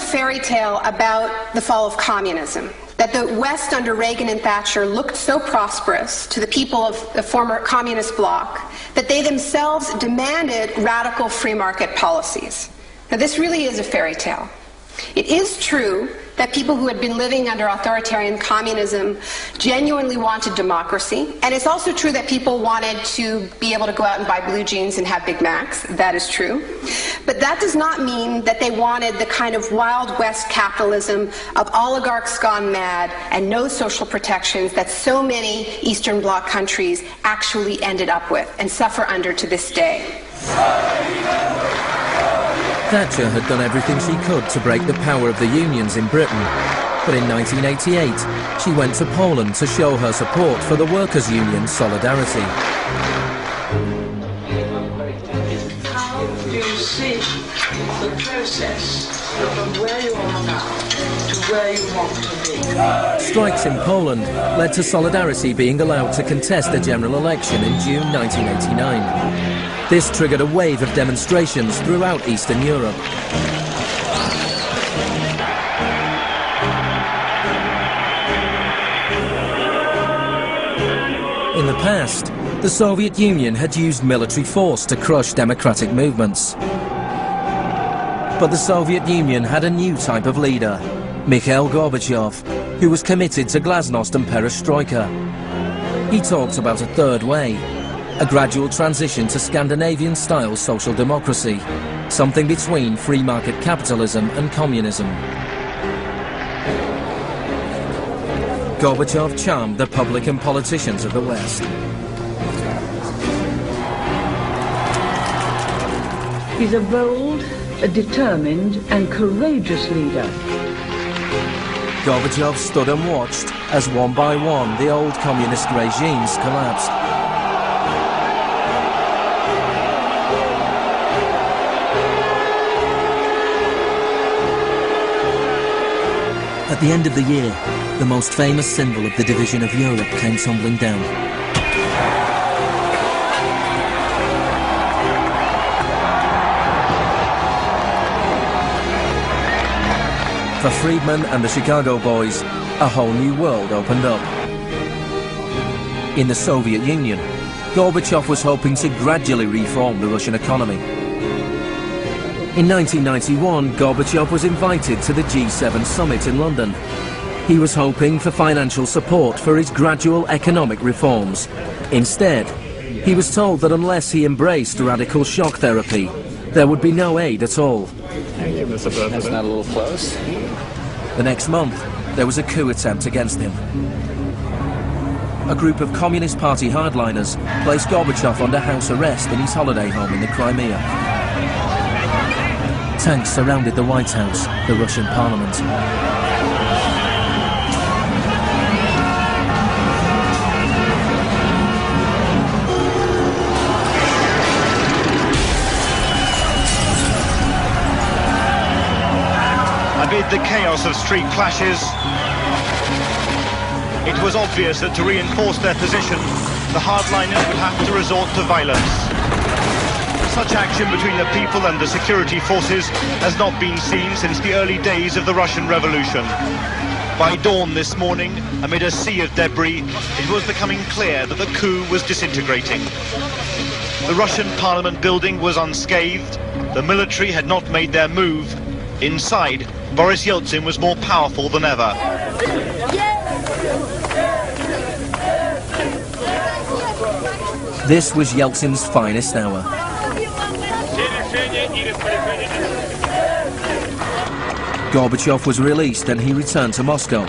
fairy tale about the fall of communism, that the West under Reagan and Thatcher looked so prosperous to the people of the former communist bloc that they themselves demanded radical free market policies. Now, this really is a fairy tale. It is true that people who had been living under authoritarian communism genuinely wanted democracy, and it's also true that people wanted to be able to go out and buy blue jeans and have Big Macs. That is true. But that does not mean that they wanted the kind of Wild West capitalism of oligarchs gone mad and no social protections that so many Eastern Bloc countries actually ended up with and suffer under to this day. Thatcher had done everything she could to break the power of the unions in Britain. But in 1988, she went to Poland to show her support for the workers' union Solidarity. How do you see the process from where you are now to where you want to be? Strikes in Poland led to Solidarity being allowed to contest a general election in June 1989. This triggered a wave of demonstrations throughout Eastern Europe. In the past, the Soviet Union had used military force to crush democratic movements. But the Soviet Union had a new type of leader, Mikhail Gorbachev, who was committed to glasnost and perestroika. He talked about a third way, a gradual transition to Scandinavian-style social democracy, something between free market capitalism and communism. Gorbachev charmed the public and politicians of the West. He's a bold, a determined and courageous leader. Gorbachev stood and watched as one by one the old communist regimes collapsed. At the end of the year, the most famous symbol of the division of Europe came tumbling down. For Friedman and the Chicago boys, a whole new world opened up. In the Soviet Union, Gorbachev was hoping to gradually reform the Russian economy. In 1991, Gorbachev was invited to the G7 summit in London. He was hoping for financial support for his gradual economic reforms. Instead, he was told that unless he embraced radical shock therapy, there would be no aid at all. That's not a little close. The next month, there was a coup attempt against him. A group of Communist Party hardliners placed Gorbachev under house arrest in his holiday home in the Crimea. Tanks surrounded the White House, the Russian parliament. Amid the chaos of street clashes, it was obvious that to reinforce their position, the hardliners would have to resort to violence. Such action between the people and the security forces has not been seen since the early days of the Russian Revolution. By dawn this morning, amid a sea of debris, it was becoming clear that the coup was disintegrating. The Russian parliament building was unscathed, the military had not made their move. Inside, Boris Yeltsin was more powerful than ever. This was Yeltsin's finest hour. Gorbachev was released and he returned to Moscow,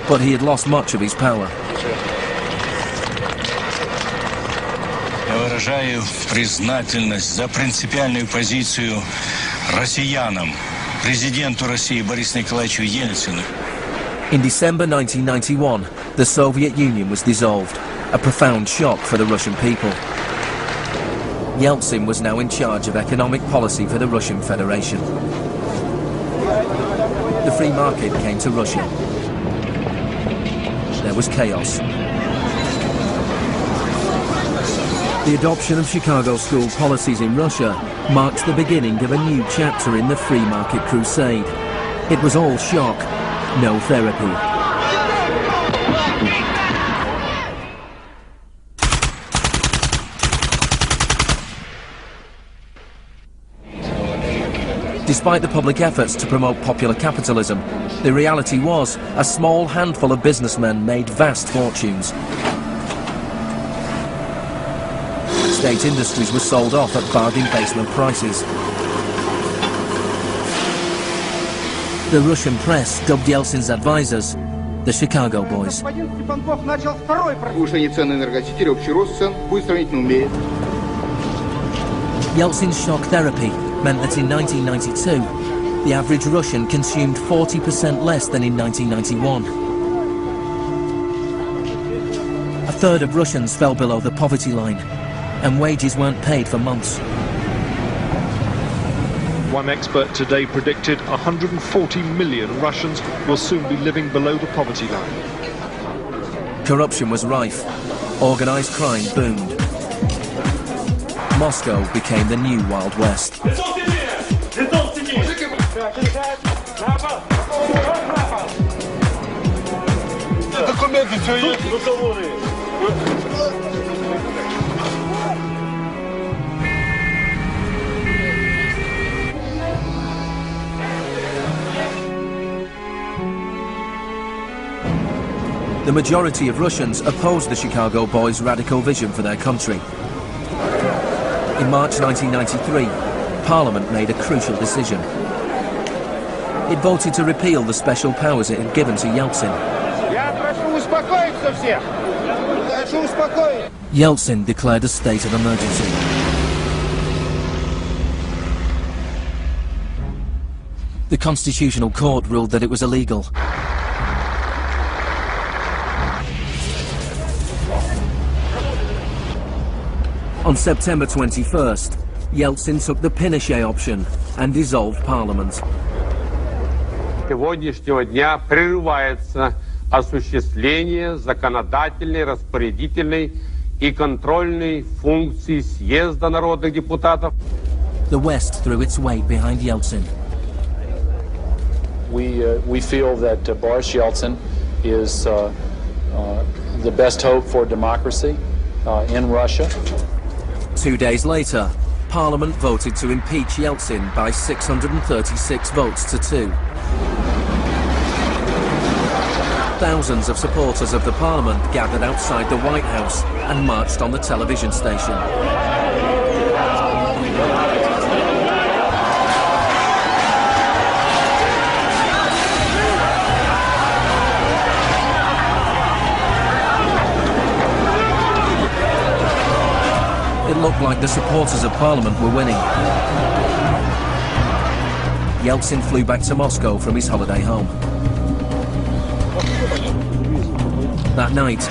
but he had lost much of his power. Я выражаю признательность за принципиальную позицию россиянам, президенту России Борису Николаевичу Ельцину. In December 1991, the Soviet Union was dissolved, a profound shock for the Russian people. Yeltsin was now in charge of economic policy for the Russian Federation. The free market came to Russia. There was chaos. The adoption of Chicago school policies in Russia marked the beginning of a new chapter in the free market crusade. It was all shock, no therapy. Despite the public efforts to promote popular capitalism, the reality was a small handful of businessmen made vast fortunes. State industries were sold off at bargain basement prices. The Russian press dubbed Yeltsin's advisors the Chicago Boys. Yeltsin's shock therapy meant that in 1992, the average Russian consumed 40% less than in 1991. A third of Russians fell below the poverty line, and wages weren't paid for months. One expert today predicted 140 million Russians will soon be living below the poverty line. Corruption was rife. Organised crime boomed. Moscow became the new Wild West. The majority of Russians opposed the Chicago Boys' radical vision for their country. In March 1993, Parliament made a crucial decision. It voted to repeal the special powers it had given to Yeltsin. Yeltsin declared a state of emergency. The Constitutional Court ruled that it was illegal. On September 21st, Yeltsin took the Pinochet option and dissolved Parliament. Сегодняшнего дня прерывается осуществление законодательной, распорядительной и контрольной функций съезда народных депутатов. The West threw its weight behind Yeltsin. We feel that Boris Yeltsin is the best hope for democracy in Russia. 2 days later, Parliament voted to impeach Yeltsin by 636 votes to 2. Thousands of supporters of the Parliament gathered outside the White House and marched on the television station. It looked like the supporters of Parliament were winning. Yeltsin flew back to Moscow from his holiday home. That night,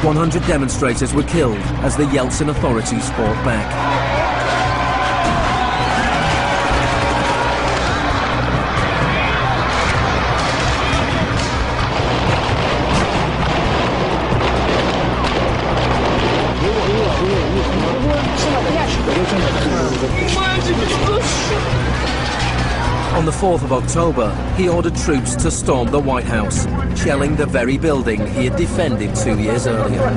100 demonstrators were killed as the Yeltsin authorities fought back. On the 4th of October, he ordered troops to storm the White House, shelling the very building he had defended 2 years earlier.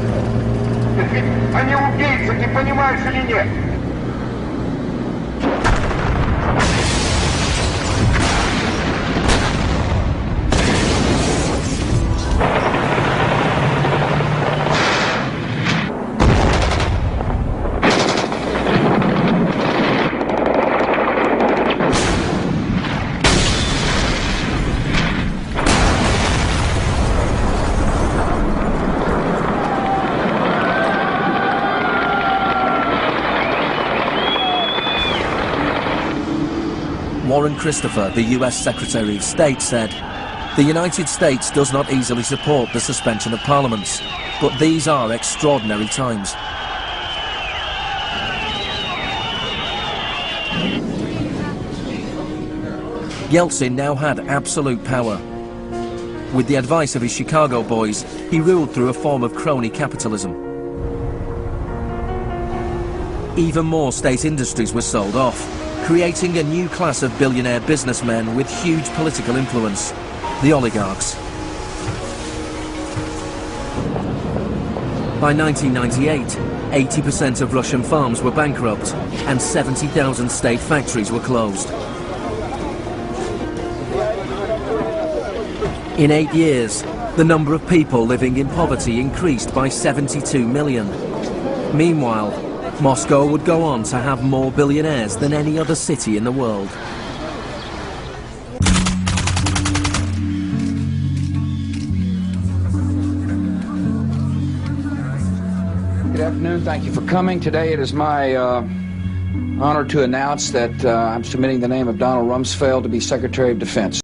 Warren Christopher, the US Secretary of State, said, "The United States does not easily support the suspension of parliaments, but these are extraordinary times." Yeltsin now had absolute power. With the advice of his Chicago boys, he ruled through a form of crony capitalism. Even more state industries were sold off. creating a new class of billionaire businessmen with huge political influence, the oligarchs. By 1998, 80% of Russian farms were bankrupt and 70,000 state factories were closed. In 8 years, the number of people living in poverty increased by 72 million. Meanwhile, Moscow would go on to have more billionaires than any other city in the world. Good afternoon. Thank you for coming. Today it is my honor to announce that I'm submitting the name of Donald Rumsfeld to be Secretary of Defense.